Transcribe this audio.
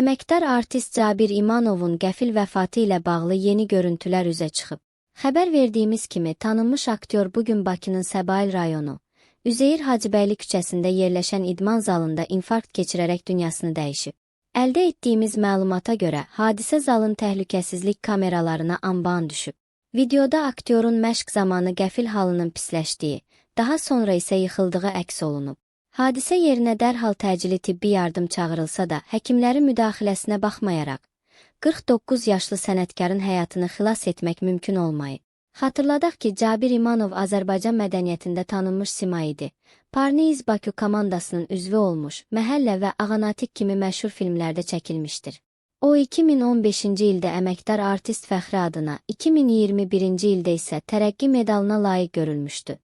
Əməkdar artist Cabir İmanovun qəfil vəfatı ilə bağlı yeni görüntülər üzə çıxıb. Xəbər verdiyimiz kimi, tanınmış aktyor bugün Bakının Səbail rayonu, Üzeyir Hacıbəyli küçəsində yerləşən idman zalında infarkt keçirərək dünyasını dəyişib. Əldə etdiyimiz məlumata görə, hadisə zalın təhlükəsizlik kameralarına amban düşüb. Videoda aktyorun məşq zamanı qəfil halının pisləşdiyi, daha sonra isə yıxıldığı əks olunub. Hadisə yerinə dərhal təcili tibbi yardım çağırılsa da, həkimlərin müdaxiləsinə baxmayaraq, 49 yaşlı sənətkarın həyatını xilas etmək mümkün olmayıb. Xatırladaq ki, Cabir İmanov Azərbaycan mədəniyyətində tanınmış sima idi. Parneyiz Bakü komandasının üzvü olmuş, Məhəllə və Ağanatik kimi məşhur filmlərdə çəkilmişdir. O 2015-ci ildə əməkdar artist fəxri adına, 2021-ci ildə isə tərəqqi medalına layiq görülmüşdü.